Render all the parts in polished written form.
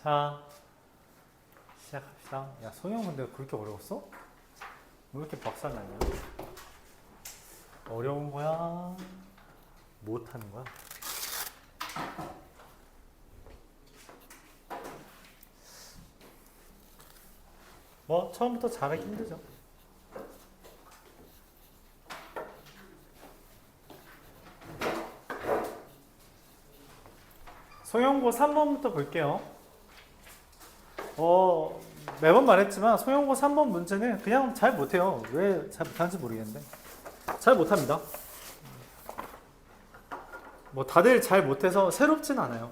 자, 시작합시다. 야, 성형 근데 그렇게 어려웠어? 왜 이렇게 박살났냐? 어려운 거야? 못하는 거야? 뭐 처음부터 잘하기 힘들죠. 소형고 3번부터 볼게요. 매번 말했지만 소형고 3번 문제는 그냥 잘 못해요. 왜 잘 못하는지 모르겠는데 잘 못합니다. 뭐 다들 잘 못해서 새롭진 않아요.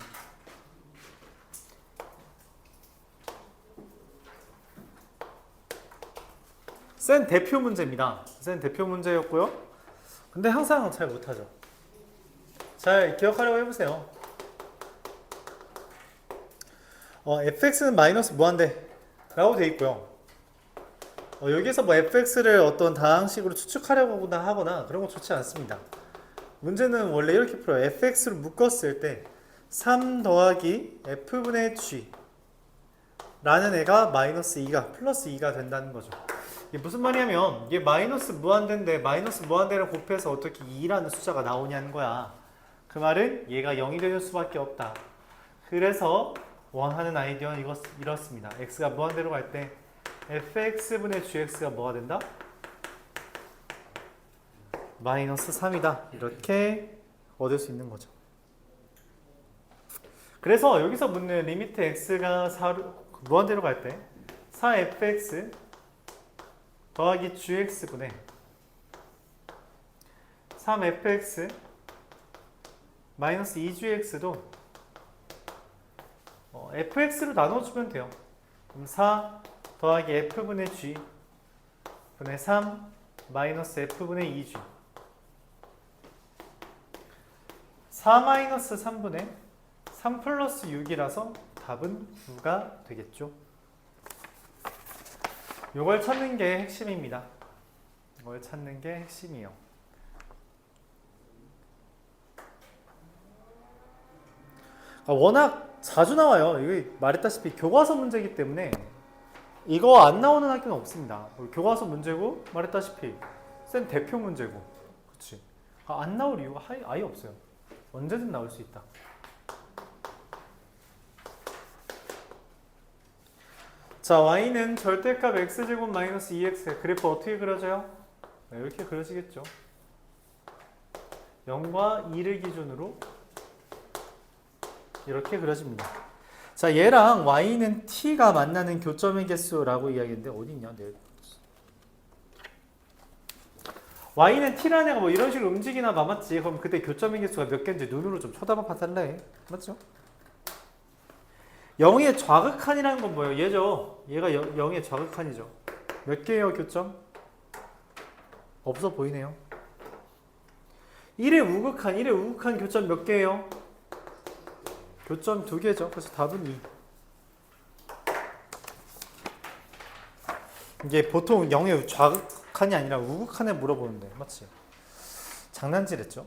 센 대표 문제입니다. 센 대표 문제였고요. 근데 항상 잘 못하죠. 잘 기억하려고 해보세요. fx는 마이너스 무한대 라고 되어 있고요. 여기서 뭐 fx를 어떤 다항식으로 추측하려고 하거나 그런 거 좋지 않습니다. 문제는 원래 이렇게 풀어요. fx를 묶었을 때 3 더하기 f분의 g 라는 애가 마이너스 2가 플러스 2가 된다는 거죠. 이게 무슨 말이냐면 이게 마이너스 무한대인데 마이너스 무한대를 곱해서 어떻게 2라는 숫자가 나오냐는 거야. 그 말은 얘가 0이 되는 수밖에 없다. 그래서 원하는 아이디어는 이렇습니다. x가 무한대로 갈 때 fx분의 gx가 뭐가 된다? 마이너스 3이다. 이렇게 얻을 수 있는 거죠. 그래서 여기서 묻는 리미트 x가 4로, 무한대로 갈 때 4fx 더하기 gx분의 3fx 마이너스 2gx도 fx로 나눠주면 돼요. 그럼 4 더하기 f분의 g 분의 3 마이너스 f분의 2g 4 마이너스 3분의 3 플러스 6이라서 답은 9가 되겠죠. 이걸 찾는 게 핵심입니다. 이걸 찾는 게 핵심이에요. 워낙 자주 나와요. 이거 말했다시피 교과서 문제이기 때문에 이거 안 나오는 학교는 없습니다. 교과서 문제고 말했다시피 쌤 대표 문제고 그치? 안 나올 이유가 아예 없어요. 언제든 나올 수 있다. 자, y는 절대값 x제곱 마이너스 2x 그래프 어떻게 그려져요? 네, 이렇게 그려지겠죠. 0과 2를 기준으로 이렇게 그려집니다. 자, 얘랑 y는 t가 만나는 교점의 개수라고 이야기했는데 어디 있냐? y는 t라는 애가 뭐 이런 식으로 움직이나 봐, 맞지? 그럼 그때 교점의 개수가 몇 개인지 눈으로 좀 쳐다봐 봐달래. 맞죠? 0의 좌극한이라는 건 뭐예요? 얘죠. 얘가 0의 좌극한이죠. 몇 개예요, 교점? 없어 보이네요. 1의 우극한 교점 몇 개예요? 교점 2개죠. 그래서 답은 2. 이게 보통 0의 좌극한이 아니라 우극한에 물어보는데, 맞지? 장난질했죠?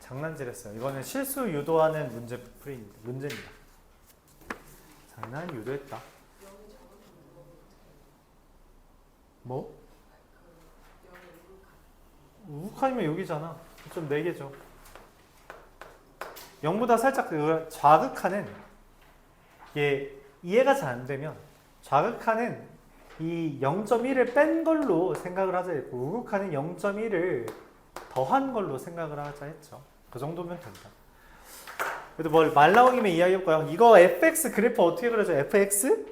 장난질했어요. 이거는 실수 유도하는 문제입니다. 장난 유도했다. 뭐? 우극한이면 여기잖아. 좀 4개죠. 0보다 살짝 좌극한은 이게 이해가 잘 안 되면 좌극한은 이 0.1을 뺀 걸로 생각을 하자 했고 우극한은 0.1을 더한 걸로 생각을 하자 했죠. 그 정도면 된다. 그래도 말 나온 김에 이야기해볼까요? 이거 fx 그래프 어떻게 그려져요? fx?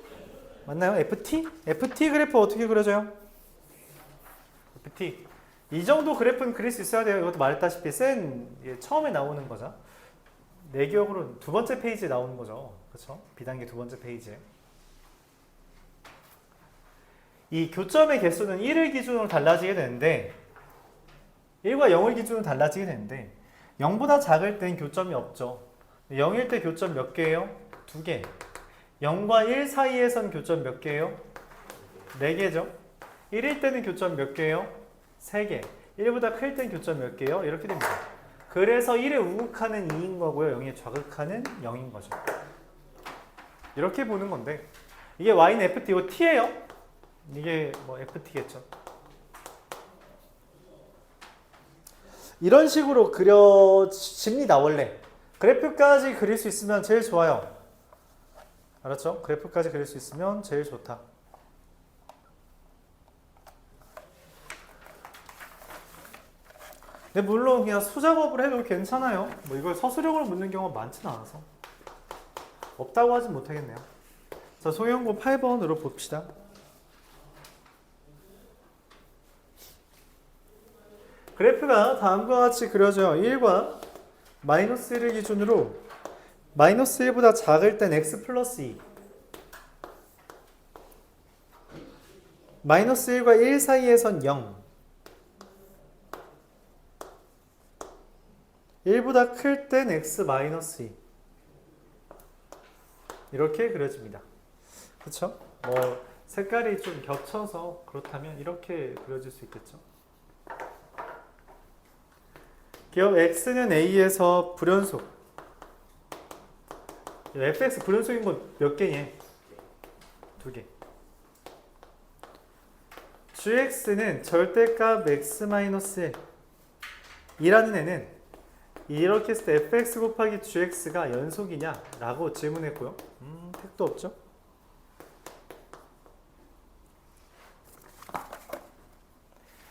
맞나요? ft? ft 그래프 어떻게 그려져요? ft. 이 정도 그래프는 그릴 수 있어야 돼요. 이것도 말했다시피 처음에 나오는 거죠. 내 기억으로는 두 번째 페이지에 나오는 거죠. 그렇죠? B단계 두 번째 페이지에. 이 교점의 개수는 1을 기준으로 달라지게 되는데 1과 0을 기준으로 달라지게 되는데 0보다 작을 땐 교점이 없죠. 0일 때 교점 몇 개예요? 2개. 0과 1 사이에선 교점 몇 개예요? 4개죠. 1일 때는 교점 몇 개예요? 3개. 1보다 클 땐 교점 몇 개예요? 이렇게 됩니다. 그래서 1의 우극하는 2인 거고요. 0의 좌극하는 0인 거죠. 이렇게 보는 건데 이게 y는 ft, 이거 t예요. 이게 뭐 ft겠죠. 이런 식으로 그려집니다. 원래 그래프까지 그릴 수 있으면 제일 좋아요. 알았죠? 그래프까지 그릴 수 있으면 제일 좋다. 근데 물론 그냥 수작업을 해도 괜찮아요. 뭐 이걸 서술형으로 묻는 경우가 많지는 않아서 없다고 하진 못하겠네요. 자, 소형고 8번으로 봅시다. 그래프가 다음과 같이 그려져요. 1과 마이너스 1을 기준으로 마이너스 1보다 작을 땐 x 플러스 2, 마이너스 1과 1 사이에선 0, 1보다 클 땐 x 마이너스 2 이렇게 그려집니다. 그쵸? 뭐 색깔이 좀 겹쳐서 그렇다면 이렇게 그려질 수 있겠죠. 기업 x는 a에서 불연속, fx 불연속인 건 몇 개니? 2개. gx는 절대값 x-1 이라는 애는 이렇게 했을 때 fx 곱하기 gx가 연속이냐? 라고 질문했고요. 택도 없죠?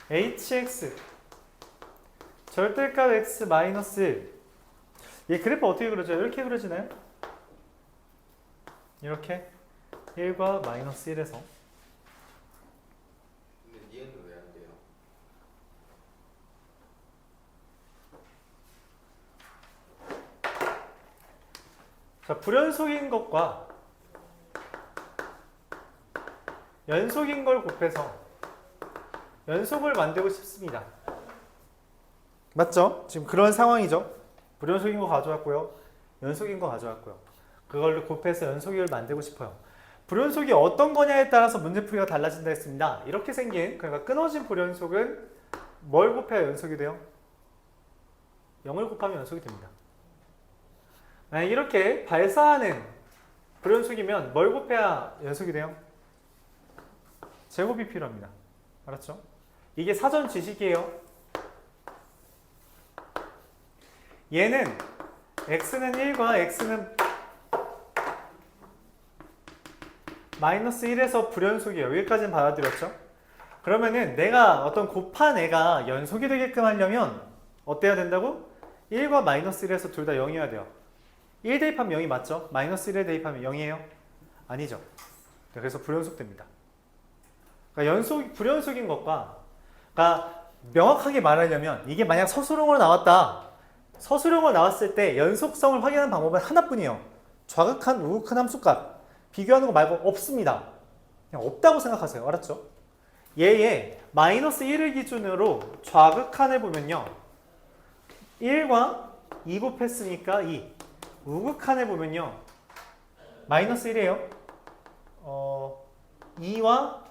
hx 절대값 x-1 이 그래프 어떻게 그려져요? 이렇게 그려지나요? 이렇게 1과 마이너스 1에서 근데 니은은 왜 안 돼요? 자, 불연속인 것과 연속인 걸 곱해서 연속을 만들고 싶습니다. 맞죠? 지금 그런 상황이죠. 불연속인 거 가져왔고요. 연속인 거 가져왔고요. 그걸로 곱해서 연속을 만들고 싶어요. 불연속이 어떤 거냐에 따라서 문제풀이가 달라진다 했습니다. 이렇게 생긴, 그러니까 끊어진 불연속은 뭘 곱해야 연속이 돼요? 0을 곱하면 연속이 됩니다. 이렇게 발사하는 불연속이면 뭘 곱해야 연속이 돼요? 제곱이 필요합니다. 알았죠? 이게 사전 지식이에요. 얘는 x는 1과 x는 마이너스 1에서 불연속이에요. 여기까지는 받아들였죠? 그러면은 내가 어떤 곱한 애가 연속이 되게끔 하려면 어때야 된다고? 1과 마이너스 1에서 둘 다 0이어야 돼요. 1 대입하면 0이 맞죠? 마이너스 1에 대입하면 0이에요? 아니죠. 그래서 불연속됩니다. 그러니까 불연속인 것과, 그러니까 명확하게 말하려면 이게 만약 서술형으로 나왔다. 서술형으로 나왔을 때 연속성을 확인하는 방법은 하나뿐이에요. 좌극한, 우극한 함수값. 비교하는 거 말고 없습니다. 그냥 없다고 생각하세요. 알았죠? 얘의 마이너스 1을 기준으로 좌극한을 보면요. 1과 2 곱했으니까 2. 우극한을 보면요. 마이너스 1이에요. 2와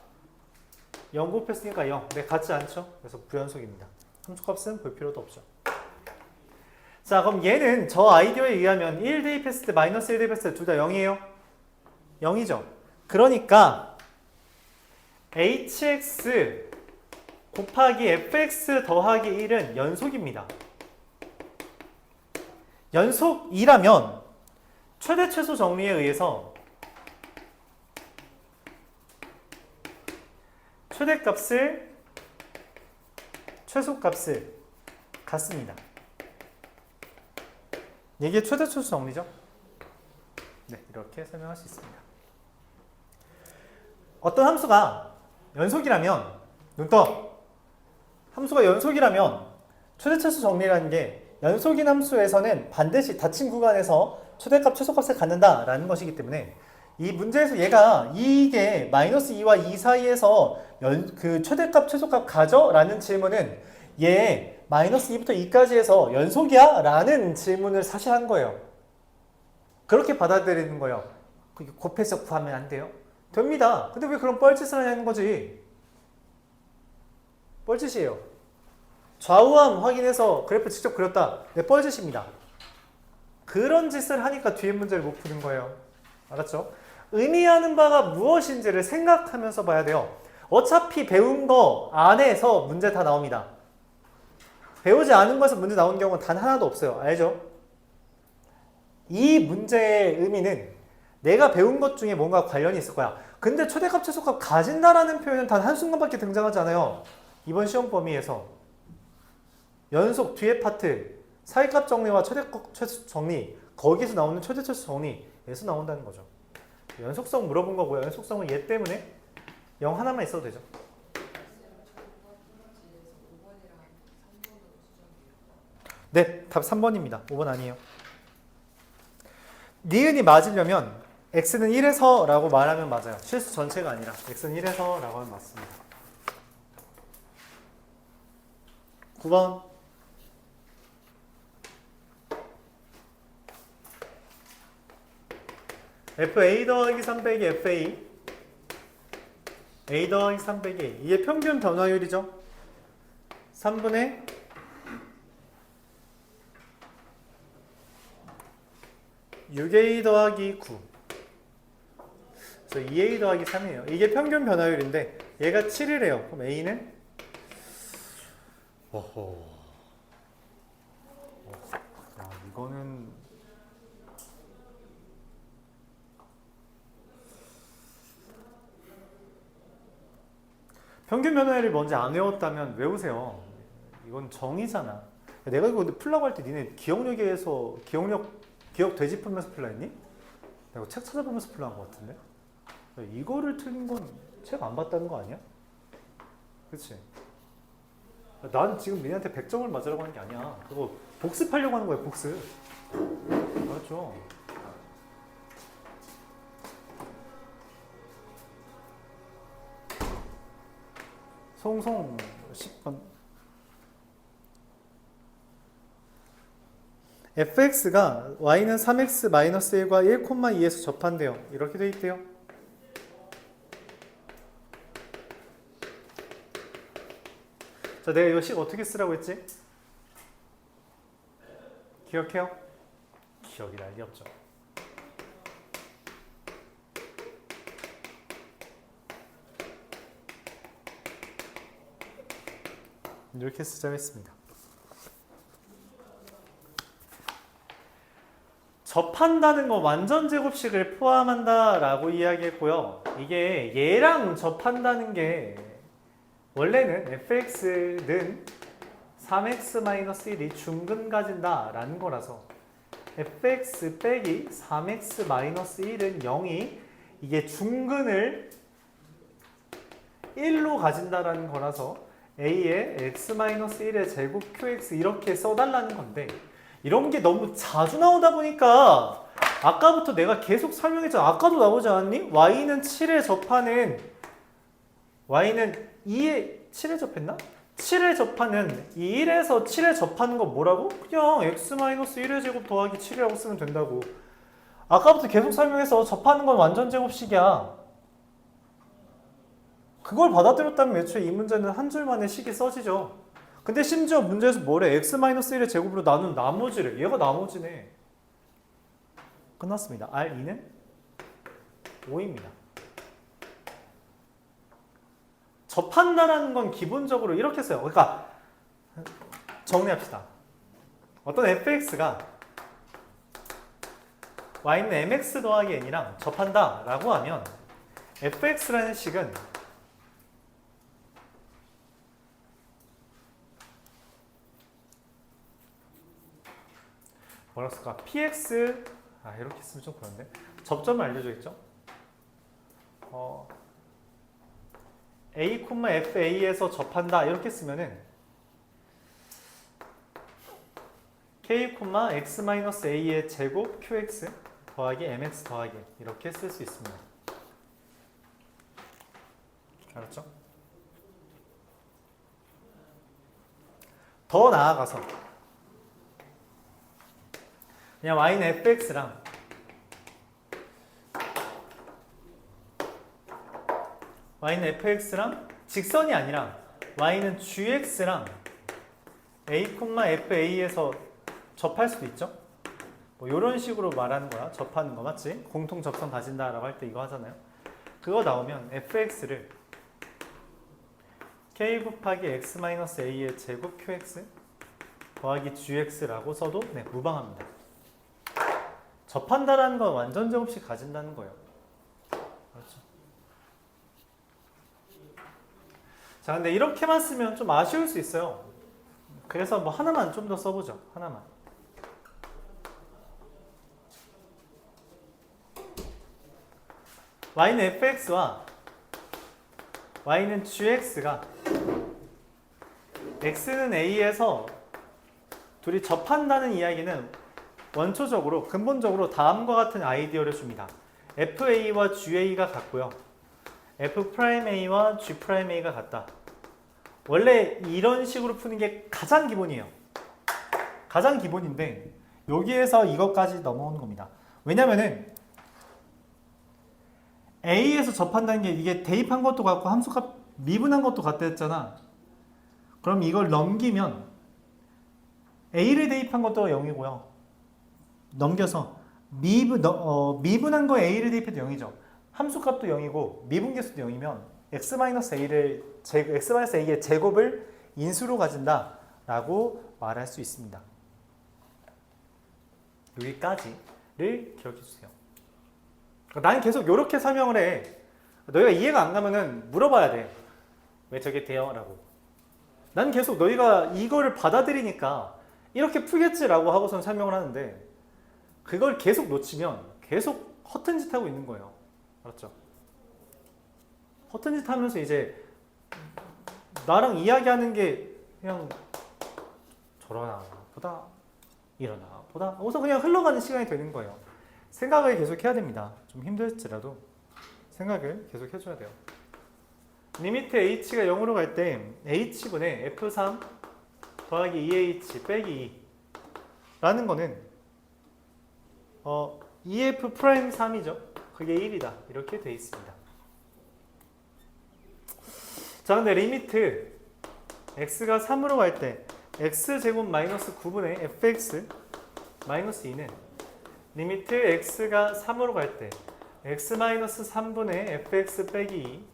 0 곱했으니까 0. 네, 같지 않죠? 그래서 불연속입니다. 함수값은 볼 필요도 없죠. 자, 그럼 얘는 저 아이디어에 의하면 1 대입했을 때 마이너스 1 대입했을 때 둘 다 0이에요? 0이죠. 그러니까 hx 곱하기 fx 더하기 1은 연속입니다. 연속이라면 최대 최소 정리에 의해서 최대값을 최소값을 같습니다. 이게 최대 최소 정리죠? 네, 이렇게 설명할 수 있습니다. 어떤 함수가 연속이라면 눈떠 함수가 연속이라면 최대 최소 정리라는 게 연속인 함수에서는 반드시 닫힌 구간에서 최대값 최소값을 갖는다라는 것이기 때문에 이 문제에서 얘가 이게 마이너스 2와 2 사이에서 그 최대값 최소값 가져? 라는 질문은 얘 마이너스 2부터 2까지 해서 연속이야? 라는 질문을 사실 한 거예요. 그렇게 받아들이는 거예요. 곱해서 구하면 안 돼요? 됩니다. 근데 왜 그런 뻘짓을 하냐는 거지. 뻘짓이에요. 좌우함 확인해서 그래프 직접 그렸다. 네, 뻘짓입니다. 그런 짓을 하니까 뒤에 문제를 못 푸는 거예요. 알았죠? 의미하는 바가 무엇인지를 생각하면서 봐야 돼요. 어차피 배운 거 안에서 문제 다 나옵니다. 배우지 않은 거에서 문제 나온 경우는 단 하나도 없어요. 알죠? 이 문제의 의미는 내가 배운 것 중에 뭔가 관련이 있을 거야. 근데 최대값 최소값 가진다라는 표현은 단 한순간밖에 등장하지 않아요. 이번 시험 범위에서. 연속 뒤에 파트, 사이값 정리와 최대값 최소 정리, 거기서 나오는 최대 최소 정리에서 나온다는 거죠. 연속성 물어본 거고요. 연속성은 얘 때문에 0 하나만 있어도 되죠. 네, 답 3번입니다. 5번 아니에요. 니은이 맞으려면 x는 1에서 라고 말하면 맞아요. 실수 전체가 아니라 x는 1에서 라고 하면 맞습니다. 9번 FA 더하기 3 빼기 FA A 더하기 3 빼기 A 이게 평균 변화율이죠. 3분의 6A 더하기 9 그래서 2A 더하기 3이에요. 이게 평균 변화율인데 얘가 7이래요. 그럼 A는 어허 야, 이거는 평균 변화율을 먼저 안 외웠다면 외우세요. 이건 정의잖아. 내가 이거 근데 풀라고 할 때 니네 기억력에서 기억 되짚으면서 풀라 했니? 내가 책 찾아보면서 풀라한 것 같은데? 이거를 틀린 건 책 안 봤다는 거 아니야? 그치? 난 지금 니네한테 100점을 맞으라고 하는 게 아니야. 그거 복습하려고 하는 거야, 복습. 맞죠? 송송 10번 fx가 y는 3x-1과 1,2에서 접한대요. 이렇게 돼 있대요. 자, 내가 이거 식 어떻게 쓰라고 했지? 기억해요? 기억이 날 리 없죠. 이렇게 쓰자고 했습니다. 접한다는 거 완전 제곱식을 포함한다라고 이야기했고요. 이게 얘랑 접한다는 게 원래는 fx는 3x-1이 중근 가진다라는 거라서 fx 빼기 3x-1은 0이 이게 중근을 1로 가진다라는 거라서 a의 x-1의 제곱 qx 이렇게 써달라는 건데 이런 게 너무 자주 나오다 보니까 아까부터 내가 계속 설명했잖아. 아까도 나오지 않았니? y는 7에 접하는 y는 2에 7에 접했나? 7에 접하는 이 1에서 7에 접하는 거 뭐라고? 그냥 x-1의 제곱 더하기 7이라고 쓰면 된다고. 아까부터 계속 설명해서 접하는 건 완전 제곱식이야. 그걸 받아들였다면 애초에 이 문제는 한 줄 만에 식이 써지죠. 근데 심지어 문제에서 뭐래? x-1의 제곱으로 나눈 나머지를. 얘가 나머지네. 끝났습니다. R2는 5입니다. 접한다라는 건 기본적으로 이렇게 써요. 그러니까 정리합시다. 어떤 fx가 y는 mx 더하기 n이랑 접한다라고 하면 fx라는 식은 뭐라고 쓸까? px 이렇게 쓰면 좀 그런데 접점을 알려줘 있죠? a, fa에서 접한다 이렇게 쓰면은 k, x-a의 제곱 qx 더하기 mx 더하기 이렇게 쓸 수 있습니다. 알았죠? 더 나아가서 그냥 y는 fx랑 y는 fx랑 직선이 아니라 y는 gx랑 A, FA에서 접할 수도 있죠. 뭐 이런 식으로 말하는 거야. 접하는 거 맞지? 공통 접선 가진다라고 할 때 이거 하잖아요. 그거 나오면 fx를 k 곱하기 x-a의 제곱 qx 더하기 gx라고 써도 네, 무방합니다. 접한다라는 건 완전 제곱식 가진다는 거예요. 그렇죠. 자, 근데 이렇게만 쓰면 좀 아쉬울 수 있어요. 그래서 뭐 하나만 좀 더 써보죠. 하나만. y는 fx와 y는 gx가 x는 a에서 둘이 접한다는 이야기는 원초적으로 근본적으로 다음과 같은 아이디어를 줍니다. fa와 ga가 같고요. f'a와 g'a가 같다. 원래 이런 식으로 푸는 게 가장 기본이에요. 가장 기본인데 여기에서 이것까지 넘어오는 겁니다. 왜냐면은 A에서 접한다는 게 이게 대입한 것도 같고 함수값 미분한 것도 같다 했잖아. 그럼 이걸 넘기면 A를 대입한 것도 0이고요. 넘겨서 미분한 거 A를 대입해도 0이죠. 함수값도 0이고 미분계수도 0이면 x-a의 제곱을 인수로 가진다 라고 말할 수 있습니다. 여기까지를 기억해 주세요. 나는 계속 이렇게 설명을 해. 너희가 이해가 안 가면은 물어봐야 돼. 왜 저게 돼요? 라고. 난 계속 너희가 이거를 받아들이니까 이렇게 풀겠지라고 하고선 설명을 하는데 그걸 계속 놓치면 계속 허튼 짓 하고 있는 거예요. 알았죠? 허튼 짓 하면서 이제 나랑 이야기하는 게 그냥 저러나 보다 이러나 보다 우선 그냥 흘러가는 시간이 되는 거예요. 생각을 계속 해야 됩니다. 좀 힘들지라도 생각을 계속 해줘야 돼요. 리미트 h가 0으로 갈 때 h분의 f3 더하기 2h 빼기 2 라는 거는 2f'3이죠. 그게 1이다. 이렇게 돼 있습니다. 자, 근데 리미트 x가 3으로 갈 때 x제곱 마이너스 9분의 fx 마이너스 2는 리미트 x가 3으로 갈 때 x 마이너스 3분의 fx 빼기 2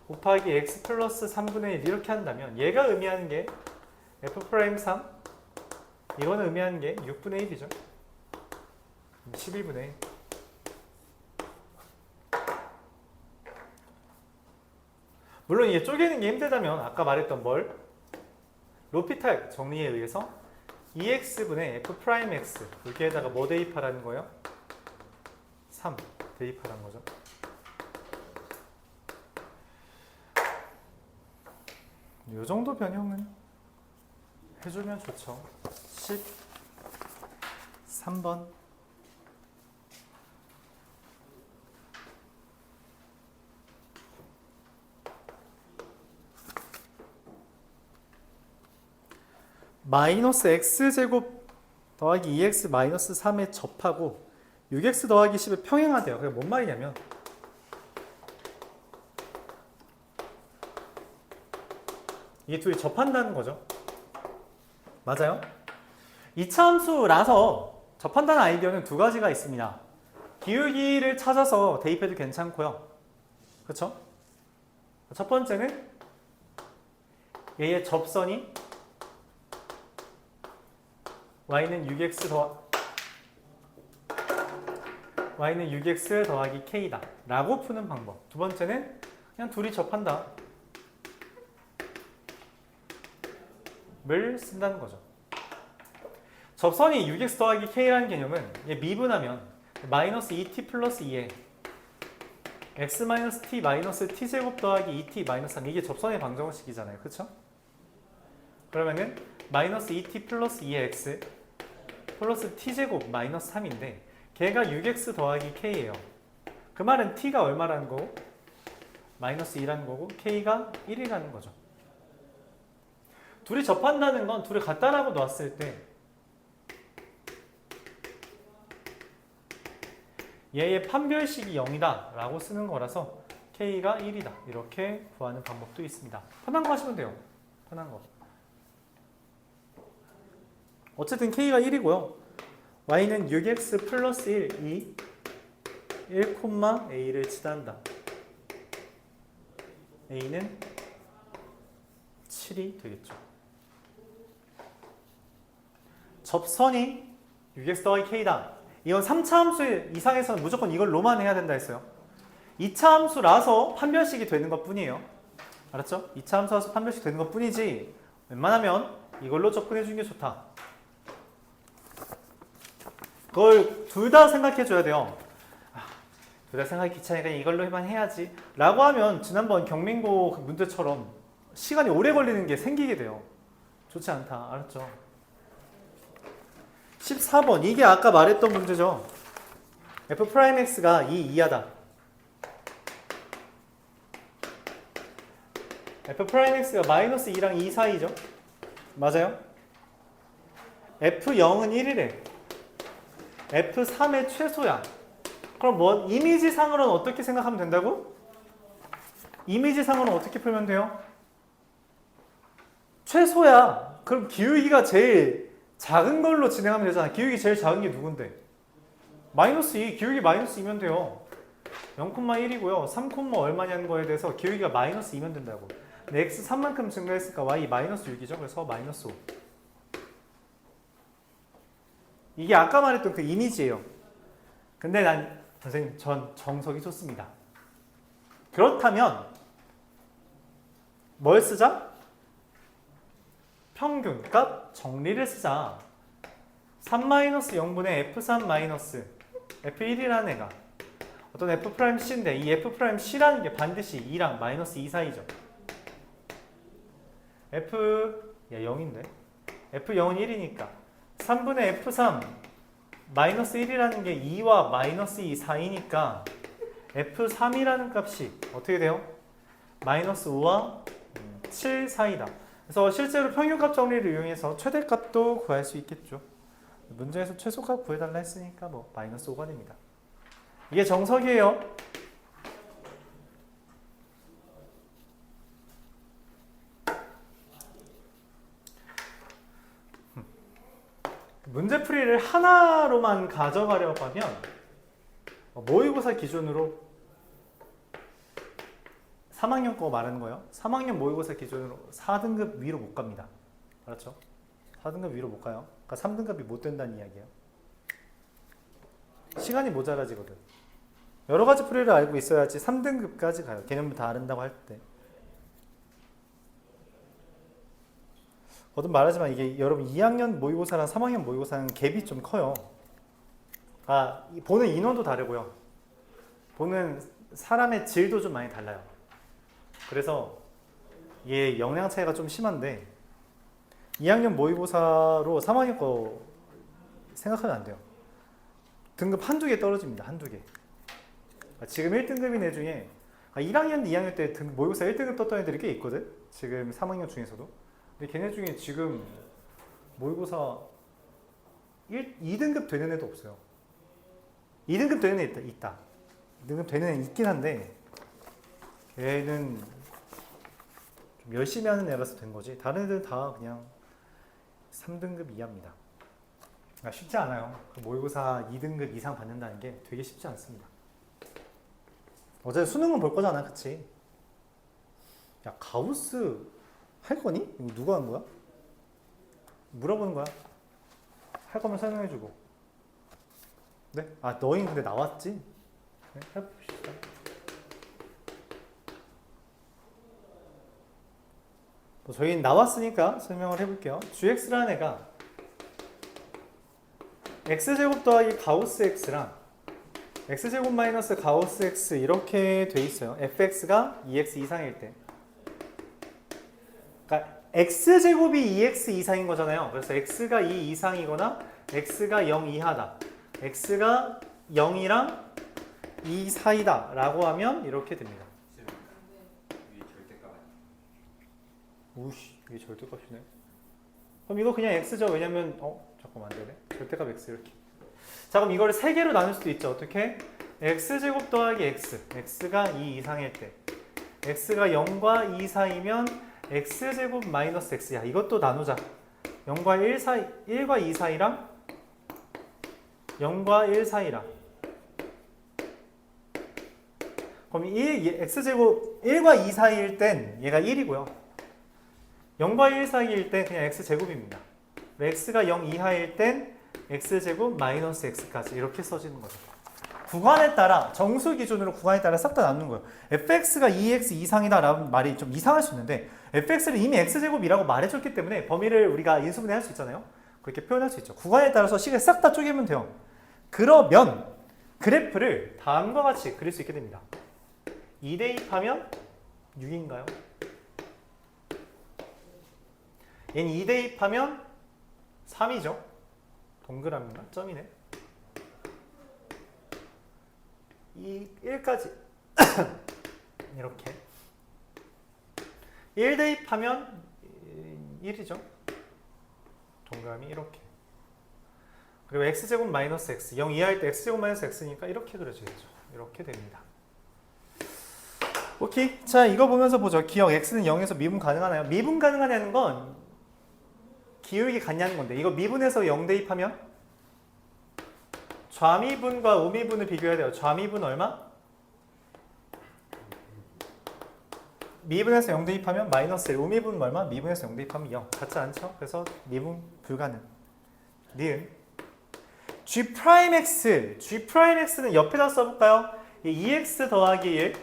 곱하기 x 플러스 3분의 1 이렇게 한다면 얘가 의미하는 게 f'3 이거는 의미하는 게 6분의 1이죠. 11분의 1. 물론 이게 쪼개는 게 힘들다면 아까 말했던 뭘 로피탈 정리에 의해서 2x분의 f'x 여기에다가 뭐 대입하라는 거예요? 3 대입하라는 거죠. 이 정도 변형은 해주면 좋죠. 13번 마이너스 x제곱 더하기 2x 마이너스 3에 접하고 6x 더하기 10에 평행하대요. 그게 뭔 말이냐면 이게 둘이 접한다는 거죠. 맞아요? 2차 함수라서 접한다는 아이디어는 두 가지가 있습니다. 기울기를 찾아서 대입해도 괜찮고요. 그렇죠? 첫 번째는 얘의 접선이 y는 6x 더하기 k다 라고 푸는 방법. 두 번째는 그냥 둘이 접한다 를 쓴다는 거죠. 접선이 6x 더하기 k라는 개념은 얘 미분하면 마이너스 2t 플러스 2에 x 마이너스 t 마이너스 t제곱 더하기 2t 마이너스 3 이게 접선의 방정식이잖아요. 그쵸? 그러면은 마이너스 2t 플러스 2의 x 플러스 t제곱 마이너스 3인데 걔가 6x 더하기 k예요. 그 말은 t가 얼마라는 거고 마이너스 2라는 거고 k가 1이라는 거죠. 둘이 접한다는 건 둘이 같다라고 놨을 때 얘의 판별식이 0이다 라고 쓰는 거라서 k가 1이다 이렇게 구하는 방법도 있습니다. 편한 거 하시면 돼요. 편한 거. 어쨌든 k가 1이고요. y는 6x 플러스 1, 2, 1, a를 치단다. a는 7이 되겠죠. 접선이 6x 더하기 k다. 이건 3차 함수 이상에서는 무조건 이걸로만 해야 된다 했어요. 2차 함수라서 판별식이 되는 것 뿐이에요. 알았죠? 2차 함수라서 판별식 되는 것 뿐이지 웬만하면 이걸로 접근해 주는 게 좋다. 그걸 둘 다 생각해 줘야 돼요. 둘 다 생각이 귀찮으니까 이걸로만 해야지 라고 하면 지난번 경민고 문제처럼 시간이 오래 걸리는 게 생기게 돼요. 좋지 않다. 알았죠? 14번 이게 아까 말했던 문제죠. f'x가 2 이하다. f'x가 마이너스 2랑 2 사이죠. 맞아요? f0은 1이래. f3의 최소야. 그럼 뭐 이미지상으로는 어떻게 생각하면 된다고? 이미지상으로는 어떻게 풀면 돼요? 최소야. 그럼 기울기가 제일 작은 걸로 진행하면 되잖아. 기울기 제일 작은 게 누군데? 마이너스 2. 기울기 마이너스 2면 돼요. 0,1이고요. 3, 얼마냐는 거에 대해서 기울기가 마이너스 2면 된다고. 근데 x 3만큼 증가했으니까 y 마이너스 6이죠. 그래서 마이너스 5. 이게 아까 말했던 그 이미지예요. 근데 난 선생님 전 정석이 좋습니다. 그렇다면 뭘 쓰자? 평균값 정리를 쓰자. 3-0분의 f3- f1이라는 애가 어떤 f'C인데 이 f'C라는 게 반드시 2랑 마이너스 2 사이죠. f 0인데 f0은 1이니까 3분의 f3 마이너스 1이라는 게 2와 마이너스 2 사이니까 f3이라는 값이 어떻게 돼요? 마이너스 5와 7 사이다. 그래서 실제로 평균값 정리를 이용해서 최대값도 구할 수 있겠죠. 문제에서 최소값 구해달라 했으니까 뭐 마이너스 5가 됩니다. 이게 정석이에요. 문제풀이를 하나로만 가져가려고 하면 모의고사 기준으로 3학년 거 말하는 거예요. 3학년 모의고사 기준으로 4등급 위로 못 갑니다. 알았죠? 4등급 위로 못 가요. 그러니까 3등급이 못 된다는 이야기예요. 시간이 모자라지거든. 여러 가지 풀이를 알고 있어야지 3등급까지 가요. 개념을 다 아는다고 할 때. 거듭 말하지만 이게 여러분 2학년 모의고사랑 3학년 모의고사는 갭이 좀 커요. 보는 인원도 다르고요. 보는 사람의 질도 좀 많이 달라요. 그래서 이게 영향 차이가 좀 심한데 2학년 모의고사로 3학년 거 생각하면 안 돼요. 등급 한두 개 떨어집니다. 한두 개. 지금 1등급인 애 중에 1학년, 2학년 때 모의고사 1등급 떴던 애들이 꽤 있거든? 지금 3학년 중에서도. 근데 걔네 중에 지금 모의고사 2등급 되는 애도 없어요. 2등급 되는 애 있다. 2등급 되는 애 있긴 한데 걔는 좀 열심히 하는 애라서 된 거지. 다른 애들은 다 그냥 3등급 이하입니다. 쉽지 않아요. 모의고사 2등급 이상 받는다는 게 되게 쉽지 않습니다. 어제 수능은 볼 거잖아, 그치? 야, 가우스 할 거니? 이거 누가 한 거야? 물어보는 거야. 할 거면 설명해주고. 네? 너희 근데 나왔지? 네? 해봅시다. 저희는 나왔으니까 설명을 해볼게요. gx라는 애가 x제곱 더하기 가우스 x랑 x제곱 마이너스 가우스 x 이렇게 돼 있어요. fx가 2x 이상일 때. 그러니까 x제곱이 2x 이상인 거잖아요. 그래서 x가 2 이상이거나 x가 0 이하다. x가 0이랑 2 사이다 라고 하면 이렇게 됩니다. 이게 절대값 아니에요? 우씨, 이게 절대값이네. 그럼 이거 그냥 x죠. 왜냐면 잠깐만 안 되네. 절대값 x 이렇게. 자, 그럼 이거를 세 개로 나눌 수도 있죠. 어떻게? x제곱 더하기 x. x가 2 이상일 때. x가 0과 2 사이면 x제곱 마이너스 x. 야, 이것도 나누자. 0과 1 사이, 1과 2 사이랑 0과 1 사이랑. 그럼 x제곱 1과 2 사이일 땐 얘가 1이고요. 0과 1 사이일 땐 그냥 x제곱입니다. x가 0 이하일 땐 x제곱 마이너스 x까지 이렇게 써지는 거죠. 구간에 따라 정수 기준으로 구간에 따라 싹 다 나누는 거예요. fx가 2x 이상이다라는 말이 좀 이상할 수 있는데 fx를 이미 x제곱이라고 말해줬기 때문에 범위를 우리가 인수분해할 수 있잖아요. 그렇게 표현할 수 있죠. 구간에 따라서 식을 싹 다 쪼개면 돼요. 그러면 그래프를 다음과 같이 그릴 수 있게 됩니다. 2 대입하면 6인가요? 얘는 2 대입하면 3이죠. 동그라미가 점이네. 1까지 이렇게 1 대입하면 1이죠. 동그라미 이렇게. 그리고 x제곱 마이너스 x 0 이하일 때 x제곱 마이너스 x니까 이렇게 그려지겠죠. 이렇게 됩니다. 오케이. 자, 이거 보면서 보죠. 기억 x는 0에서 미분 가능하나요? 미분 가능하냐는 건 기울기 같냐는 건데 이거 미분해서 0 대입하면 좌미분과 우미분을 비교해야 돼요. 좌미분 얼마? 미분해서 0 대입하면 마이너스 1. 우미분 얼마? 미분해서 0 대입하면 0. 같지 않죠? 그래서 미분 불가능. 니은 G'X. G'X는 옆에다 써볼까요? 2x 더하기 1,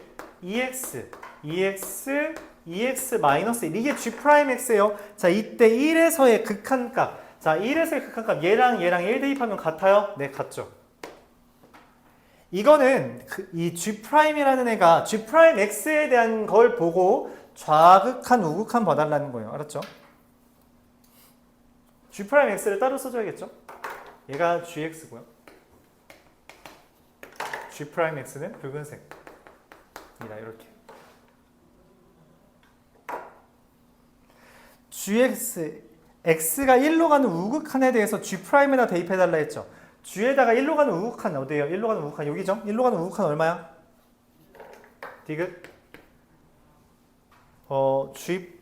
2x, 2x, 2x 마이너스 1. 이게 G'X예요. 자, 이때 1에서의 극한값. 자, 1에서의 극한값 얘랑 1 대입하면 같아요? 네, 같죠. 이거는 이 G'이라는 애가 G'X에 대한 걸 보고 좌극한, 우극한 봐달라는 거예요. 알았죠? G'X를 따로 써줘야겠죠? 얘가 Gx고요. G'X는 붉은색입니다. 이렇게. Gx, x가 1로 가는 우극한에 대해서 G'에다 대입해달라 했죠. G에다가 1로 가는 우극한 어디예요? 1로 가는 우극한 여기죠? 1로 가는 우극한 얼마야? 디귿? G',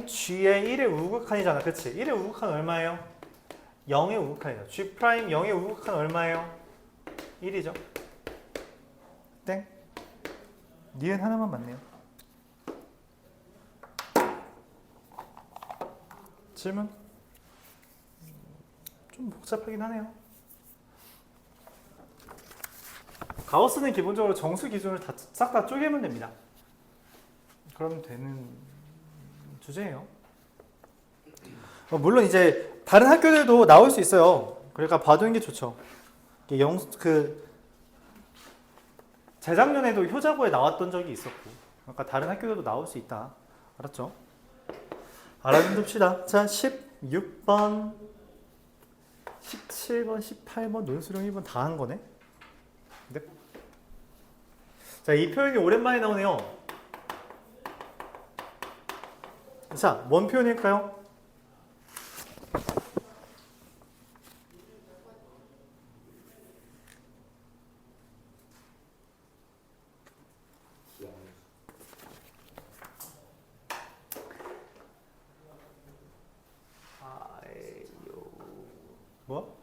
G의 1의 우극한이잖아. 그치? 1의 우극한 얼마예요? 0의 우극한이죠. G' 0의 우극한 얼마예요? 1이죠. 땡. 니은 하나만 맞네요. 질문? 좀 복잡하긴 하네요. 가우스는 기본적으로 정수 기준을 싹 다 쪼개면 됩니다. 그러면 되는 주제예요. 물론 이제 다른 학교들도 나올 수 있어요. 그러니까 봐두는 게 좋죠. 재작년에도 효자고에 나왔던 적이 있었고, 그러니까 다른 학교들도 나올 수 있다. 알았죠? 알아둡시다. 자, 16번, 17번, 18번, 논술형 1번 다 한 거네. 네. 자, 이 표현이 오랜만에 나오네요. 자, 뭔 표현일까요? 뭐?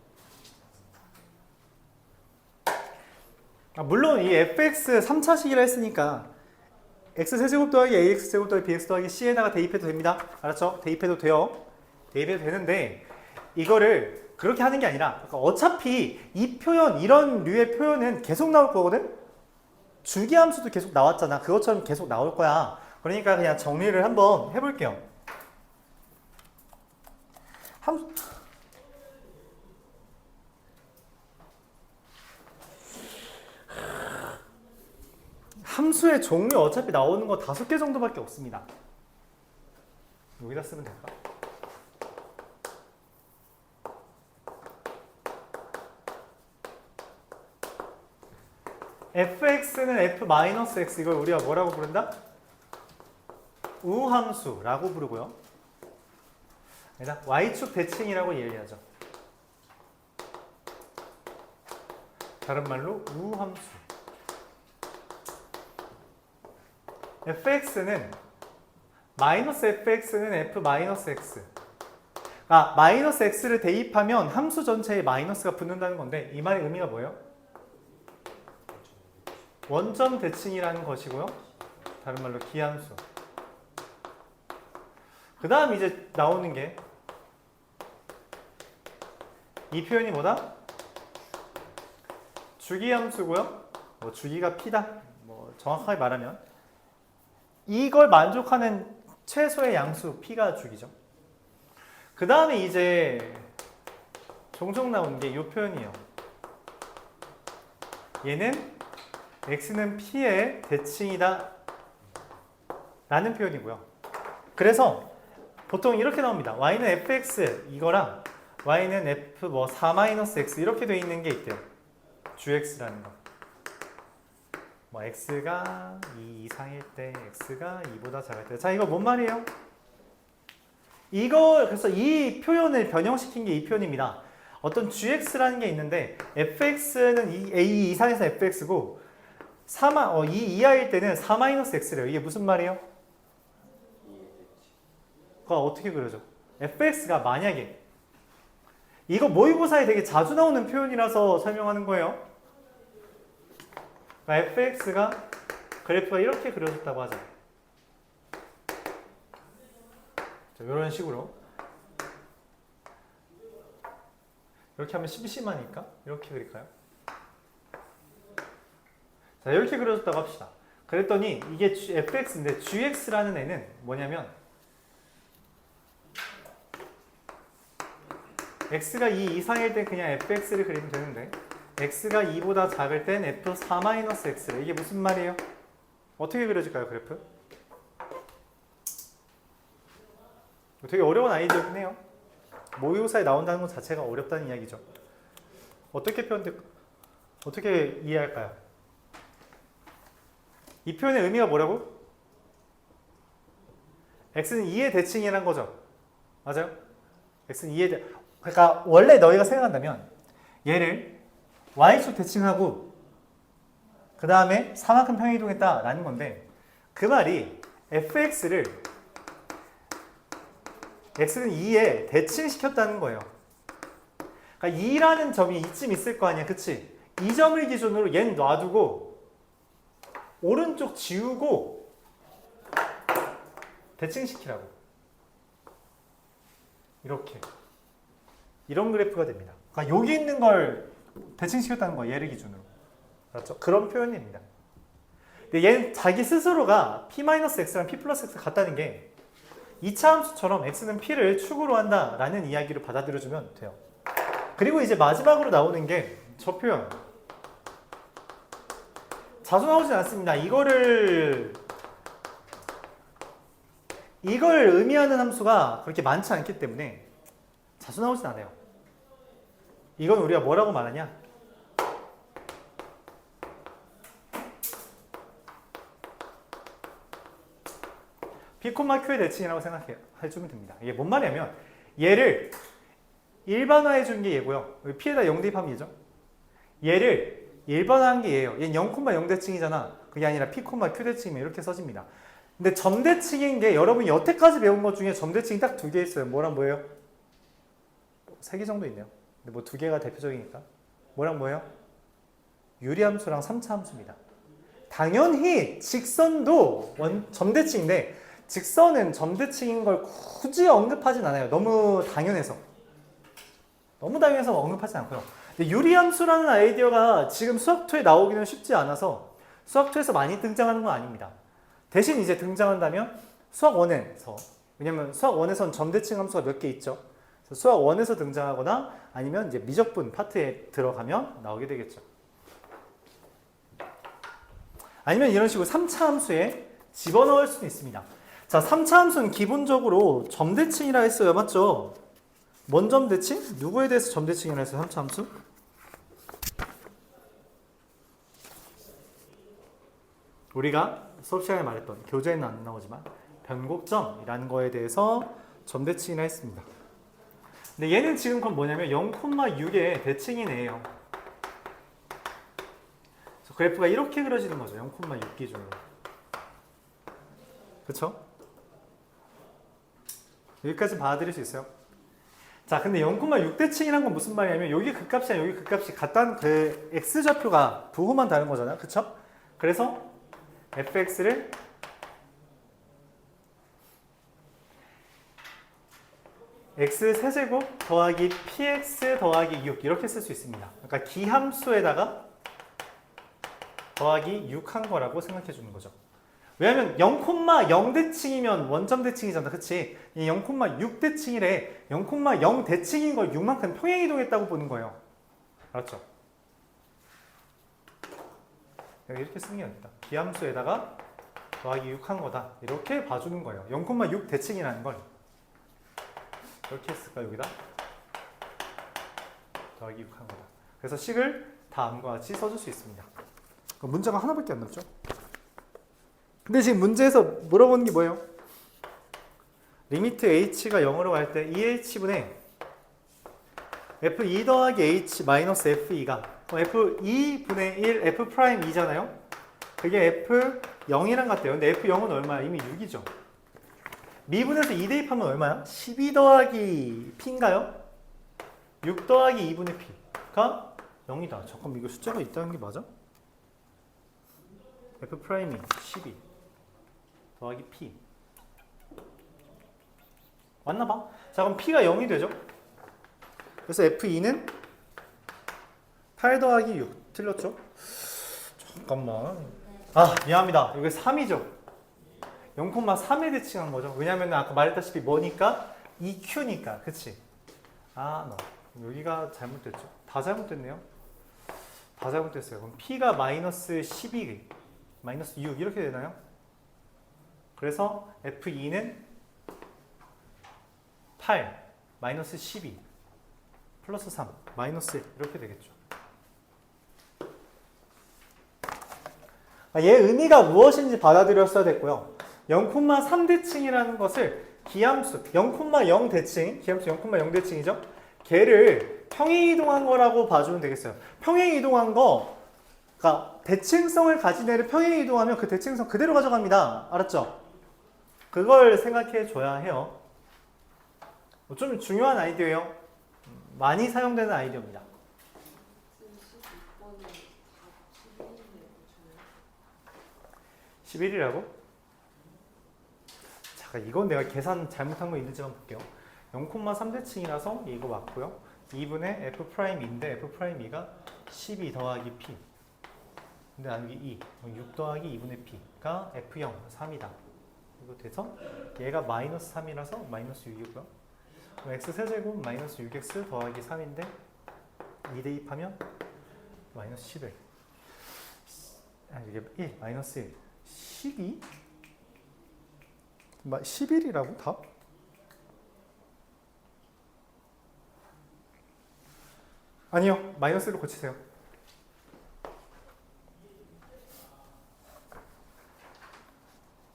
물론 이 fx 3차식이라 했으니까 x세제곱 더하기 ax제곱 더하기 bx 더하기 c에다가 대입해도 됩니다. 알았죠? 대입해도 돼요. 대입해도 되는데 이거를 그렇게 하는 게 아니라 어차피 이 표현, 이런 류의 표현은 계속 나올 거거든? 주기함수도 계속 나왔잖아. 그것처럼 계속 나올 거야. 그러니까 그냥 정리를 한번 해볼게요. 함수의 종류 어차피 나오는 거 5개 정도밖에 없습니다. 여기다 쓰면 될까? fx는 f-x 이걸 우리가 뭐라고 부른다? 우함수라고 부르고요. y축 대칭이라고 얘기하죠. 다른 말로 우함수. fx는 마이너스 fx는 f-x. 아, 마이너스 x를 대입하면 함수 전체에 마이너스가 붙는다는 건데 이 말의 의미가 뭐예요? 원점 대칭이라는 것이고요. 다른 말로 기함수. 그 다음 이제 나오는 게 이 표현이 뭐다? 주기함수고요. 뭐 주기가 p다. 뭐 정확하게 말하면 이걸 만족하는 최소의 양수 p가 주기죠. 그 다음에 이제 종종 나오는 게 이 표현이에요. 얘는 x는 p의 대칭이다 라는 표현이고요. 그래서 보통 이렇게 나옵니다. y는 fx 이거랑 y는 f 뭐 4-x 이렇게 돼 있는 게 있대요. 주x라는 거. 뭐 x가 2 이상일 때, x가 2보다 작을 때. 자, 이거 뭔 말이에요? 그래서 이 표현을 변형시킨 게 이 표현입니다. 어떤 gx라는 게 있는데 fx는 a 이상에서 fx고 2 이하일 때는 4-x래요. 이게 무슨 말이에요? 그거 어떻게 그려져? fx가 만약에 이거 모의고사에 되게 자주 나오는 표현이라서 설명하는 거예요. 그러니까 fx가 그래프가 이렇게 그려졌다고 하죠. 이런 식으로 이렇게 하면 심심하니까 이렇게 그릴까요? 자, 이렇게 그려졌다고 합시다. 그랬더니 이게 fx인데 gx라는 애는 뭐냐면 x가 2 이상일 때 그냥 fx를 그리면 되는데 x가 2보다 작을 땐 f 4-x래. 이게 무슨 말이에요? 어떻게 그려질까요, 그래프? 되게 어려운 아이디어긴 해요. 모의고사에 나온다는 것 자체가 어렵다는 이야기죠. 어떻게 이해할까요? 이 표현의 의미가 뭐라고? x는 2의 대칭이란 거죠. 맞아요? x는 2의 그러니까 원래 너희가 생각한다면 얘를 y축 대칭하고 그 다음에 4만큼 평행이동했다라는 건데 그 말이 fx를 x는 2에 대칭시켰다는 거예요. 그러니까 2라는 점이 이쯤 있을 거 아니야, 그치? 이 점을 기준으로 얘는 놔두고 오른쪽 지우고 대칭시키라고. 이렇게. 이런 그래프가 됩니다. 그러니까 여기 있는 걸 대칭시켰다는 거예요, 얘를 기준으로. 그렇죠? 그런 표현입니다. 근데 얘는 자기 스스로가 p-x랑 p+x가 같다는 게 2차 함수처럼 x는 p를 축으로 한다라는 이야기를 받아들여주면 돼요. 그리고 이제 마지막으로 나오는 게 저 표현. 자주 나오진 않습니다. 이걸 의미하는 함수가 그렇게 많지 않기 때문에 자주 나오진 않아요. 이건 우리가 뭐라고 말하냐? P콤마 Q의 대칭이라고 생각해주면 됩니다. 이게 뭔 말이냐면 얘를 일반화해 준 게 얘고요. P에다 0 대입하면 얘죠. 얘를 일반화한 게 얘예요. 얘는 0,0 대칭이잖아. 그게 아니라 P콤마 Q 대칭이면 이렇게 써집니다. 근데 점 대칭인 게 여러분이 여태까지 배운 것 중에 점 대칭이 딱 2개 있어요. 뭐랑 뭐예요? 3개 정도 있네요. 근데 뭐 2개가 대표적이니까. 뭐랑 뭐예요? 유리함수랑 3차 함수입니다. 당연히 직선도 점대칭인데 직선은 점대칭인 걸 굳이 언급하진 않아요. 너무 당연해서 언급하진 않고요. 근데 유리함수라는 아이디어가 지금 수학2에 나오기는 쉽지 않아서 수학2에서 많이 등장하는 건 아닙니다. 대신 이제 등장한다면 수학1에서, 왜냐면 수학1에서는 점대칭 함수가 몇 개 있죠. 수학1에서 등장하거나 아니면 이제 미적분 파트에 들어가면 나오게 되겠죠. 아니면 이런 식으로 3차 함수에 집어넣을 수도 있습니다. 자, 3차 함수는 기본적으로 점대칭이라 했어요. 맞죠? 뭔 점대칭? 누구에 대해서 점대칭이라 했어요? 3차 함수? 우리가 수업 시간에 말했던, 교재에는 안 나오지만 변곡점이라는 거에 대해서 점대칭이라 했습니다. 근데 얘는 지금 그건 뭐냐면 0,6의 대칭이네요. 그래프가 이렇게 그려지는 거죠. 0,6 기준으로. 그쵸? 여기까지 받아들일 수 있어요? 자, 근데 0,6대칭이란 건 무슨 말이냐면 여기 극값이랑 여기 극값이 같다는 그 x좌표가 부호만 다른 거잖아요. 그쵸? 그래서 fx를 x 세제곱 더하기 px 더하기 6 이렇게 쓸 수 있습니다. 그러니까 기함수에다가 더하기 6 한 거라고 생각해 주는 거죠. 왜냐면 0,0대칭이면 원점대칭이잖아. 그치? 이 0,6대칭이래. 0,0대칭인 걸 6만큼 평행이동했다고 보는 거예요. 알았죠? 이렇게 쓰는 게 아니다. 기함수에다가 더하기 6 한 거다. 이렇게 봐주는 거예요. 0,6대칭이라는 걸. 이렇게 했을까 여기다? 더하기 6 한 거다. 그래서 식을 다음과 같이 써줄 수 있습니다. 문제가 하나밖에 안 남죠? 근데 지금 문제에서 물어보는 게 뭐예요? 리미트 h가 0으로 갈 때 2h분의 f2 더하기 h 마이너스 f2가 f2분의 1 f'2잖아요? 그게 f0이랑 같대요. 근데 f0은 얼마야? 이미 6이죠. 미분에서 2 대입하면 얼마야? 12 더하기 p인가요? 6 더하기 2분의 p가 0이다. 잠깐만 이거 숫자가 있다는 게 맞아? f'이 12 더하기 p 맞나봐? 자 그럼 p가 0이 되죠? 그래서 f2는 8 더하기 6 틀렸죠? 잠깐만 아 미안합니다. 이게 3이죠? 0,3에 대칭한 거죠. 왜냐면 아까 말했다시피 뭐니까? EQ니까 그치? 아 너 여기가 잘못됐죠? 다 잘못됐네요. 다 잘못됐어요. 그럼 p가 마이너스 12 마이너스 6 이렇게 되나요? 그래서 F2는 8 마이너스 12 플러스 3 마이너스 1 이렇게 되겠죠. 얘 의미가 무엇인지 받아들였어야 됐고요. 0,3대칭이라는 것을 기함수 0,0대칭 기함수 0,0대칭이죠. 걔를 평행이동한 거라고 봐주면 되겠어요. 평행이동한 거 그러니까 대칭성을 가진 애를 평행이동하면 그 대칭성 그대로 가져갑니다. 알았죠? 그걸 생각해 줘야 해요. 좀 중요한 아이디어예요. 많이 사용되는 아이디어입니다. 11이라고? 잠깐 이건 내가 계산 잘못한 거 있는지만 볼게요. 0,3대칭이라서 이거 맞고요. 2분의 F'인데 F'E가 12 더하기 P 근데 나누기 2 6 더하기 2분의 P가 F0 3이다. 이거 돼서 얘가 마이너스 3이라서 마이너스 6이고요. 그럼 X세제곱 마이너스 6X 더하기 3인데 2 대입하면 마이너스 11 이게 1 마이너스 1 12? 11이라고 답? 아니요 마이너스 1로 고치세요.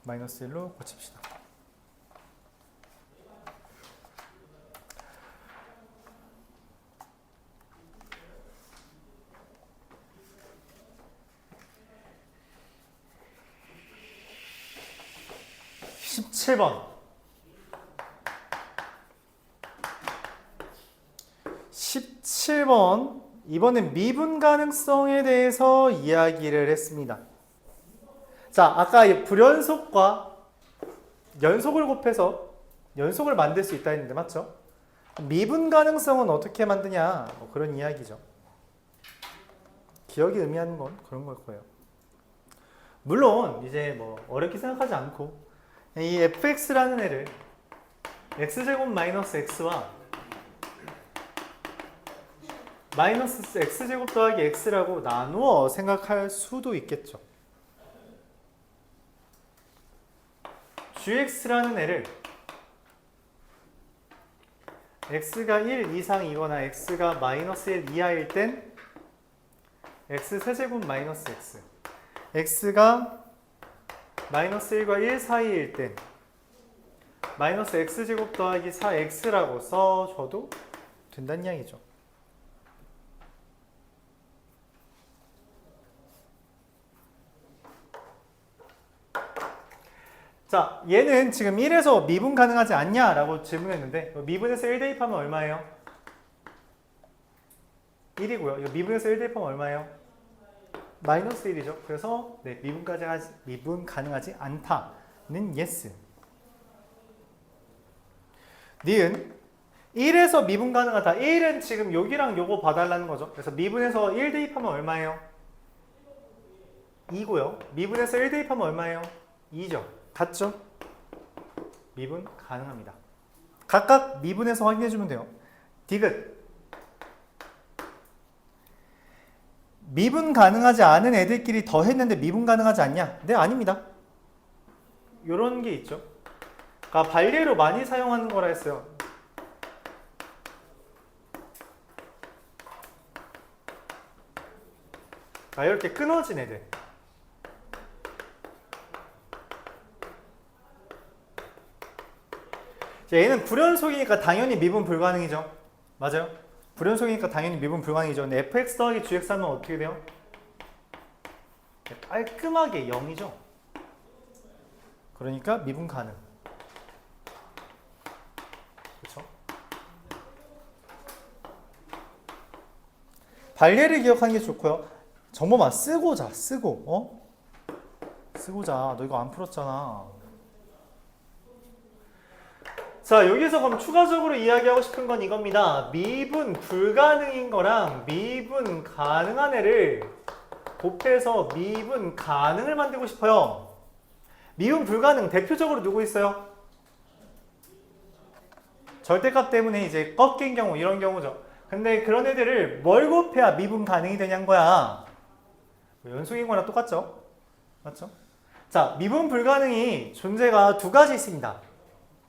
마이너스 1로 고칩시다. 십칠 번 이번엔 미분 가능성에 대해서 이야기를 했습니다. 자, 아까 불연속과 연속을 곱해서 연속을 만들 수 있다 했는데 맞죠? 미분 가능성은 어떻게 만드냐 뭐 그런 이야기죠. 기억이 의미하는 건 그런 걸 거예요. 물론 이제 뭐 어렵게 생각하지 않고 이 fx라는 애를 x제곱 마이너스 x와 마이너스 x제곱 더하기 x라고 나누어 생각할 수도 있겠죠. gx라는 애를 x가 1 이상이거나 x가 마이너스 1 이하일 땐 x 세제곱 마이너스 x x가 마이너스 1과 1 사이일 땐 마이너스 x제곱 더하기 4x라고 써줘도 된다는 이야기죠. 자, 얘는 지금 1에서 미분 가능하지 않냐라고 질문했는데 미분에서 1 대입하면 얼마예요? 1이고요. 이거 미분에서 1 대입하면 얼마예요? 마이너스 1이죠. 그래서 네, 미분 가능하지 않다는 yes. 니은 1에서 미분 가능하다. 1은 지금 여기랑 요거 봐달라는 거죠. 그래서 미분에서 1 대입하면 얼마예요? 2고요. 미분에서 1 대입하면 얼마예요? 2죠. 같죠? 미분 가능합니다. 각각 미분해서 확인해주면 돼요. 디귿. 미분 가능하지 않은 애들끼리 더했는데 미분 가능하지 않냐? 네, 아닙니다. 요런 게 있죠. 그러니까 발례로 많이 사용하는 거라 했어요. 이렇게 끊어진 애들. 얘는 불연속이니까 당연히 미분 불가능이죠. 맞아요? 불연속이니까 당연히 미분 불가능이죠. 근데 fx 더하기 gx 하면 어떻게 돼요? 깔끔하게 0이죠. 그러니까 미분 가능. 그렇죠? 발례를 기억하는 게 좋고요. 정보만 쓰고 자. 쓰고. 쓰고 자. 너 이거 안 풀었잖아. 자, 여기서 그럼 추가적으로 이야기하고 싶은 건 이겁니다. 미분 불가능인 거랑 미분 가능한 애를 곱해서 미분 가능을 만들고 싶어요. 미분 불가능 대표적으로 누구 있어요? 절대값 때문에 이제 꺾인 경우, 이런 경우죠. 근데 그런 애들을 뭘 곱해야 미분 가능이 되냐는 거야. 연속인 거랑 똑같죠? 맞죠? 자, 미분 불가능이 존재가 두 가지 있습니다.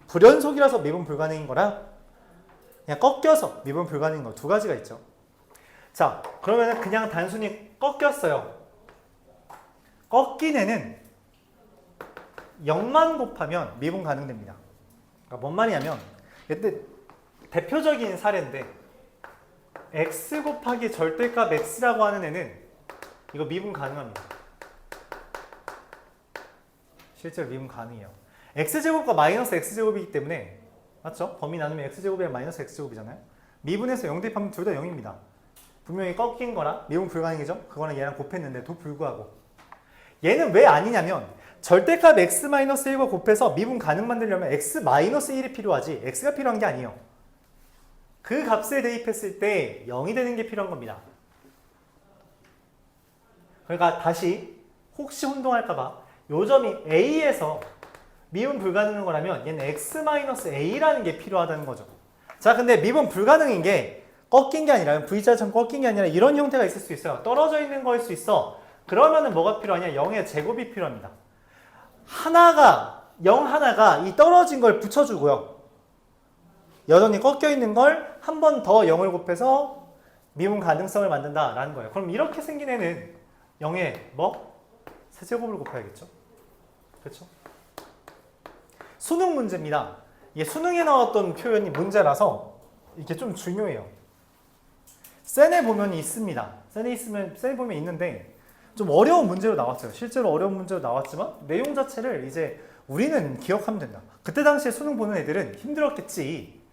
불연속이라서 미분 불가능인 거랑 그냥 꺾여서 미분 불가능인 거 두 가지가 있죠. 자, 그러면 그냥 단순히 꺾였어요. 꺾인 애는 0만 곱하면 미분 가능됩니다. 그러니까 뭔 말이냐면 근데 대표적인 사례인데 x 곱하기 절대값 x라고 하는 애는 이거 미분 가능합니다. 실제로 미분 가능해요. x제곱과 마이너스 x제곱이기 때문에 맞죠? 범위 나누면 x제곱이랑 마이너스 x제곱이잖아요. 미분해서 0 대입하면 둘 다 0입니다. 분명히 꺾인 거라 미분 불가능이죠? 그거는 얘랑 곱했는데도 불구하고 얘는 왜 아니냐면 절대값 x-1과 곱해서 미분 가능 만들려면 x-1이 필요하지 x가 필요한 게 아니에요. 그 값을 대입했을 때 0이 되는 게 필요한 겁니다. 그러니까 다시 혹시 혼동할까봐 요 점이 a에서 미분 불가능한 거라면 얘는 x-a라는 게 필요하다는 거죠. 자, 근데 미분 불가능인 게 꺾인 게 아니라 V자처럼 꺾인 게 아니라 이런 형태가 있을 수 있어요. 떨어져 있는 거일 수 있어. 그러면은 뭐가 필요하냐? 0의 제곱이 필요합니다. 0 하나가 이 떨어진 걸 붙여주고요. 여전히 꺾여 있는 걸 한 번 더 0을 곱해서 미분 가능성을 만든다라는 거예요. 그럼 이렇게 생긴 애는 0의 세제곱을 곱해야겠죠. 그렇죠? 수능 문제입니다. 이게 수능에 나왔던 표현이 문제라서 이게 좀 중요해요. 센에 보면 있습니다. 센에 보면 있는데 좀 어려운 문제로 나왔어요. 실제로 어려운 문제로 나왔지만 내용 자체를 이제 우리는 기억하면 된다. 그때 당시에 수능 보는 애들은 힘들었겠지.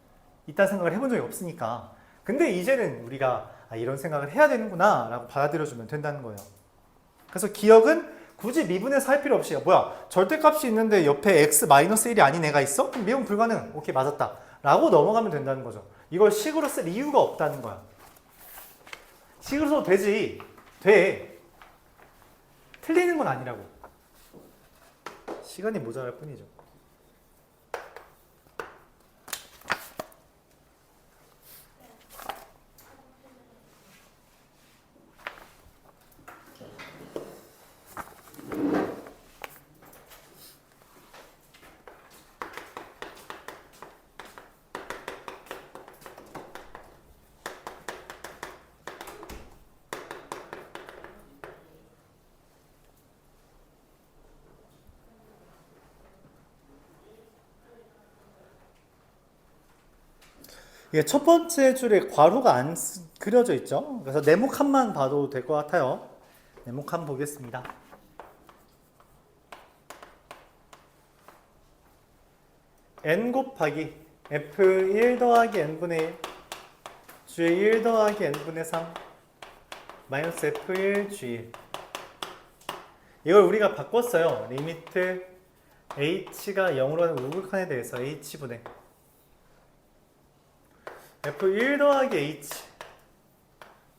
이딴 생각을 해본 적이 없으니까. 근데 이제는 우리가 이런 생각을 해야 되는구나 라고 받아들여주면 된다는 거예요. 그래서 기억은 굳이 미분해서 할 필요 없이 뭐야 절대값이 있는데 옆에 x-1이 아닌 애가 있어? 그럼 미분 불가능. 오케이 맞았다. 라고 넘어가면 된다는 거죠. 이걸 식으로 쓸 이유가 없다는 거야. 식으로 써도 되지. 돼. 틀리는 건 아니라고. 시간이 모자랄 뿐이죠. 이게 첫 번째 줄에 괄호가 안 그려져 있죠. 그래서 네모칸만 봐도 될 것 같아요. 네모칸 보겠습니다. n 곱하기 f1 더하기 n분의 1 g의 1 더하기 n분의 3 마이너스 f1 g1 이걸 우리가 바꿨어요. 리미트 h가 0으로 하는 우극한에 대해서 h분의 f1 더하기 h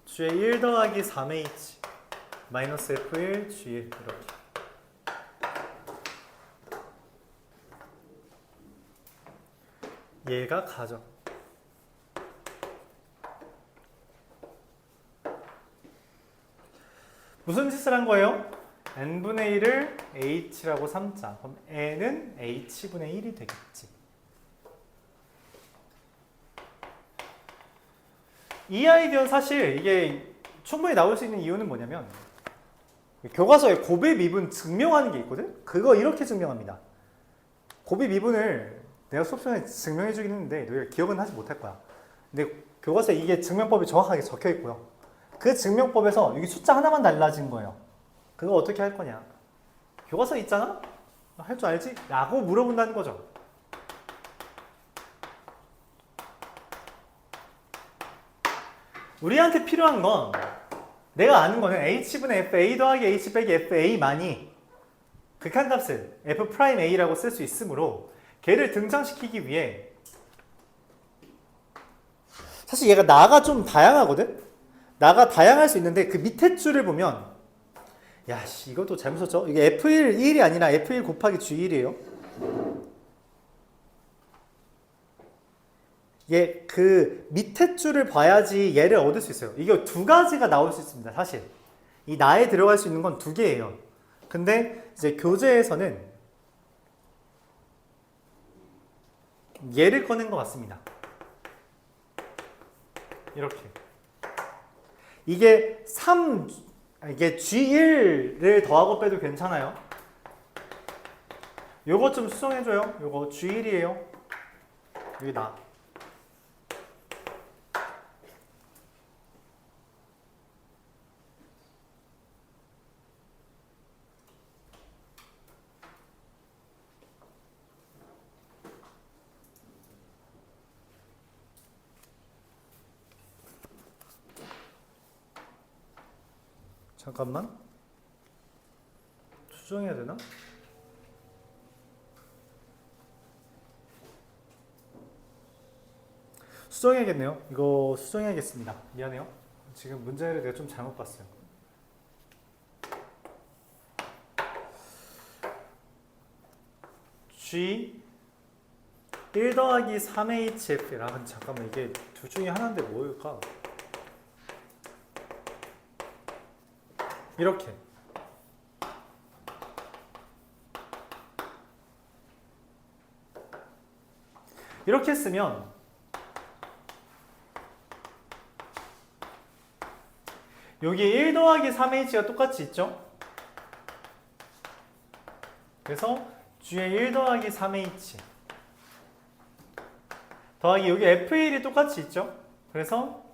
g의 1 더하기 3h 마이너스 f1 g1 이렇게 얘가 가죠. 무슨 짓을 한 거예요? n분의 1을 h라고 삼자. 그럼 n은 h분의 1이 되겠지. 이 아이디어는 사실 이게 충분히 나올 수 있는 이유는 뭐냐면 교과서에 곱의 미분 증명하는 게 있거든? 그거 이렇게 증명합니다. 곱의 미분을 내가 수업 시간에 증명해 주긴 했는데 너희가 기억은 하지 못할 거야. 근데 교과서에 이게 증명법이 정확하게 적혀 있고요. 그 증명법에서 여기 숫자 하나만 달라진 거예요. 그거 어떻게 할 거냐? 교과서에 있잖아? 할 줄 알지? 라고 물어본다는 거죠. 우리한테 필요한 건 내가 아는 거는 h분의 fa 더하기 h 빼기 fa만이 극한값을 f'a라고 쓸 수 있으므로 걔를 등장시키기 위해 사실 얘가 나가 좀 다양하거든? 나가 다양할 수 있는데 그 밑에 줄을 보면 야씨 이것도 잘못 썼죠? 이게 f1 1이 아니라 f1 곱하기 g1이에요. 얘 그 밑에 줄을 봐야지 얘를 얻을 수 있어요. 이게 두 가지가 나올 수 있습니다. 사실 이 나에 들어갈 수 있는 건 두 개예요. 근데 이제 교재에서는 얘를 꺼낸 것 같습니다. 이렇게 이게 G1을 더하고 빼도 괜찮아요. 요거 좀 수정해줘요. 요거 G1이에요. 여기 나. 잠깐만. 수정해야 되나? 수정해야겠네요. 이거 수정해야겠습니다. 미안해요. 지금 문제를 내가 좀 잘못 봤어요. G 1 더하기 3HF라 잠깐만 이게 둘 중에 하나인데 뭐일까? 이렇게 이렇게 쓰면 여기 1 더하기 3h가 똑같이 있죠? 그래서 G의 1 더하기 3h 더하기 여기 F1이 똑같이 있죠? 그래서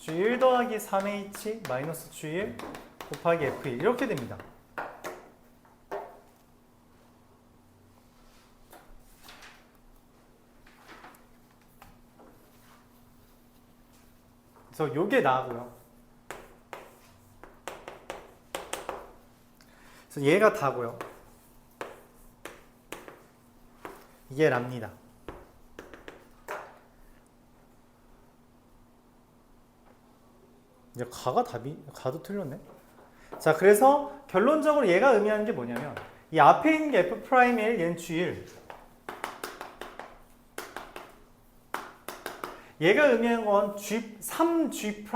G1 더하기 3H 마이너스 G1 곱하기 F1 이렇게 됩니다. 그래서 요게 나고요. 그래서 얘가 다고요. 이게 랍니다. 이제 가도 틀렸네. 자, 그래서 결론적으로 얘가 의미하는 게 뭐냐면 이 앞에 있는 게 F'L, 얘는 G1. 얘가 의미하는 건 3G'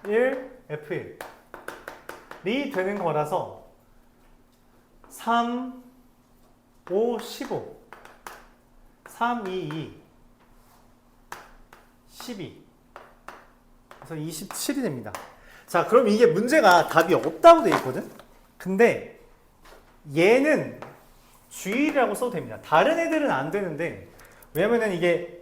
1 F1이 되는 거라서 3, 5, 15 3, 2, 2 12 그래서 27이 됩니다. 자, 그럼 이게 문제가 답이 없다고 돼 있거든? 근데 얘는 G1이라고 써도 됩니다. 다른 애들은 안 되는데 왜냐면은 이게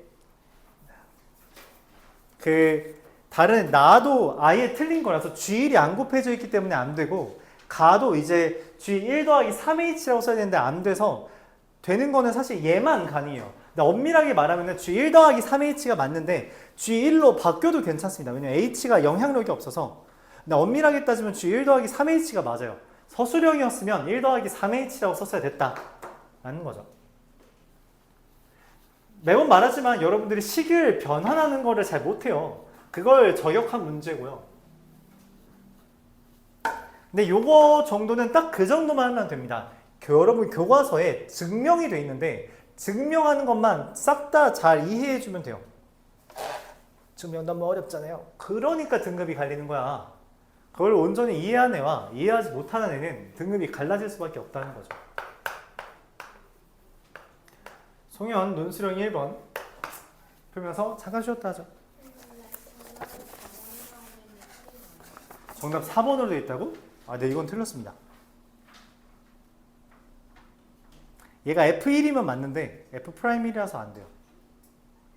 다른 나도 아예 틀린 거라서 G1이 안 곱해져 있기 때문에 안 되고 가도 이제 G1 더하기 3H라고 써야 되는데 안 돼서 되는 거는 사실 얘만 가능해요. 근데 엄밀하게 말하면 G1 더하기 3H가 맞는데 G1로 바뀌어도 괜찮습니다. 왜냐면 H가 영향력이 없어서. 근데 엄밀하게 따지면 G1 더하기 3H가 맞아요. 서술형이었으면 1 더하기 3H라고 썼어야 됐다 라는 거죠. 매번 말하지만 여러분들이 식을 변환하는 거를 잘 못해요. 그걸 저격한 문제고요. 근데 요거 정도는 딱 그 정도만 하면 됩니다. 여러분 교과서에 증명이 돼 있는데 증명하는 것만 싹 다 잘 이해해 주면 돼요. 증명 너무 어렵잖아요. 그러니까 등급이 갈리는 거야. 그걸 온전히 이해한 애와 이해하지 못하는 애는 등급이 갈라질 수밖에 없다는 거죠. 송현 논술형 1번 풀면서 잠깐 쉬었다 하죠. 정답 4번으로 되어 있다고? 아, 네, 이건 틀렸습니다. 얘가 F1이면 맞는데 F'1이라서 안 돼요.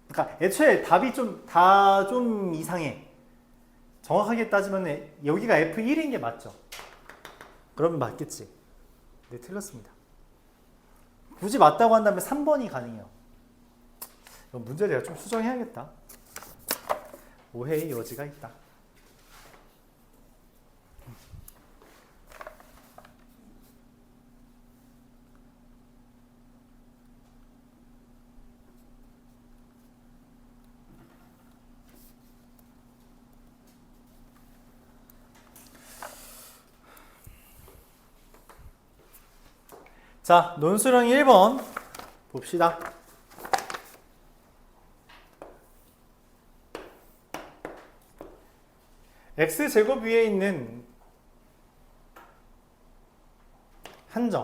그러니까 애초에 답이 다 좀 이상해. 정확하게 따지면 여기가 F1인 게 맞죠? 그러면 맞겠지. 네, 틀렸습니다. 굳이 맞다고 한다면 3번이 가능해요. 이건 문제 내가 좀 수정해야겠다. 오해의 여지가 있다. 자, 논술형 1번 봅시다. x제곱 위에 있는 한정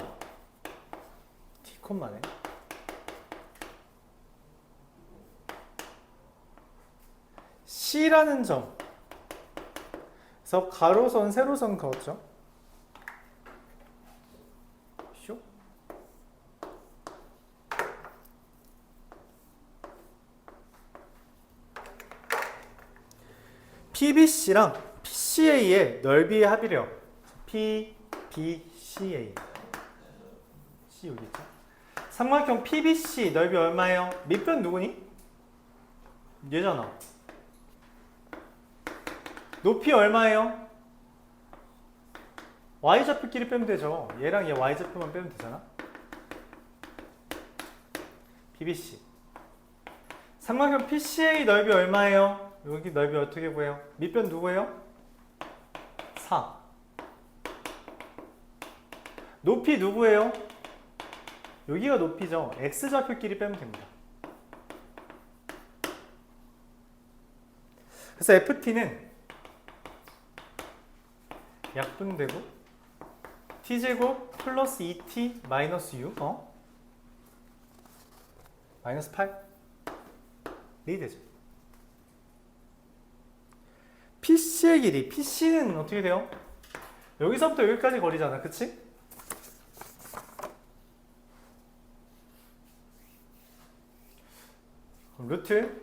t 콤마네. C라는 점. 그래서 가로선, 세로선 그었죠. 쇼. PBC랑 PCA의 넓이의 합이래요. PBCA. C 여기 있죠. 삼각형 PBC 넓이 얼마예요? 밑변 누구니? 얘잖아. 높이 얼마예요? Y좌표끼리 빼면 되죠. 얘랑 얘 Y좌표만 빼면 되잖아. PBC. 삼각형 PCA 넓이 얼마예요? 여기 넓이 어떻게 구해요? 밑변 누구예요? 4. 높이 누구예요? 여기가 높이죠. X좌표끼리 빼면 됩니다. 그래서 FT는 약분되고 T제곱 플러스 2T 마이너스 6 마이너스 8이 되죠. PC의 길이, PC는 어떻게 돼요? 여기서부터 여기까지 거리잖아, 그치? 그럼 루트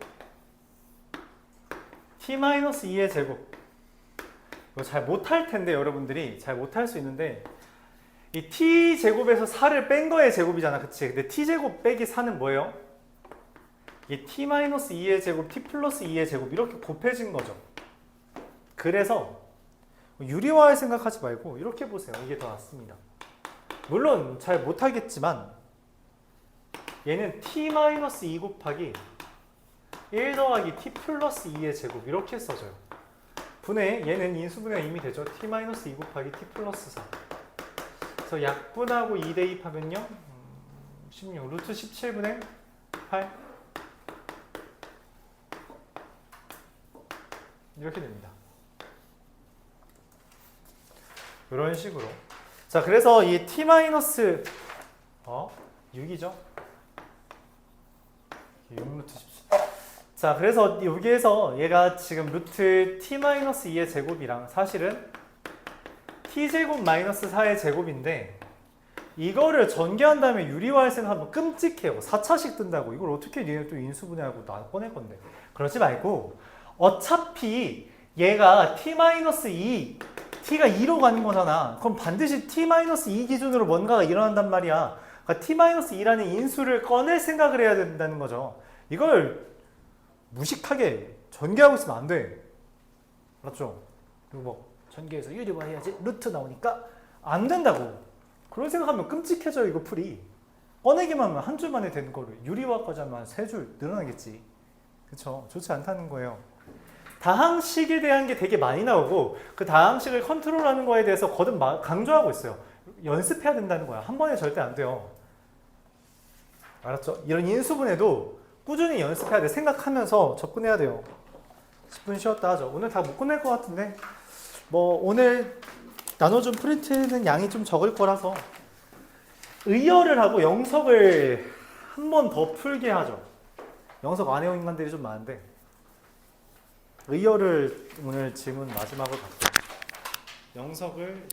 T-2의 제곱. 이거 잘 못할 텐데, 여러분들이 잘 못할 수 있는데 이 T제곱에서 4를 뺀 거의 제곱이잖아, 그치? 근데 T제곱 빼기 4는 뭐예요? 이 T-2의 제곱, T 플러스 2의 제곱 이렇게 곱해진 거죠. 그래서 유리화할 생각하지 말고 이렇게 보세요. 이게 더 낫습니다. 물론 잘 못하겠지만 얘는 T-2 곱하기 1 더하기 T 플러스 2의 제곱 이렇게 써져요. 분해 얘는 인수분해가 이미 되죠. T-2 곱하기 T 플러스 4. 그래서 약분하고 2 대입하면요 16 루트 17분의 8 이렇게 됩니다. 이런 식으로. 자, 그래서 이 T-6이죠? 6루트 17. 자, 그래서 여기에서 얘가 지금 루트 T-2의 제곱이랑 사실은 T제곱 마이너스 4의 제곱인데 이거를 전개한 다음에 유리화할 생각하면 끔찍해요. 4차식 뜬다고. 이걸 어떻게 니네 또 인수분해하고 나 꺼낼 건데. 그러지 말고 어차피 얘가 T-2 t가 2로 가는 거잖아. 그럼 반드시 t-2 기준으로 뭔가가 일어난단 말이야. 그러니까 t-2라는 인수를 꺼낼 생각을 해야 된다는 거죠. 이걸 무식하게 전개하고 있으면 안 돼. 맞죠? 그리고 뭐 전개해서 유리화해야지 루트 나오니까 안 된다고. 그런 생각하면 끔찍해져요. 이거 풀이. 꺼내기만 하면 한 줄 만에 되는 거를 유리화까지 하면 한 3줄 늘어나겠지. 그쵸? 좋지 않다는 거예요. 다항식에 대한 게 되게 많이 나오고 그 다항식을 컨트롤하는 거에 대해서 거듭 강조하고 있어요. 연습해야 된다는 거야. 한 번에 절대 안 돼요. 알았죠? 이런 인수분해도 꾸준히 연습해야 돼. 생각하면서 접근해야 돼요. 10분 쉬었다 하죠. 오늘 다 못 끝낼 것 같은데 뭐 오늘 나눠준 프린트는 양이 좀 적을 거라서 의열을 하고 영석을 한 번 더 풀게 하죠. 영석 안해온 인간들이 좀 많은데 의열을 오늘 질문 마지막으로 받고 영석을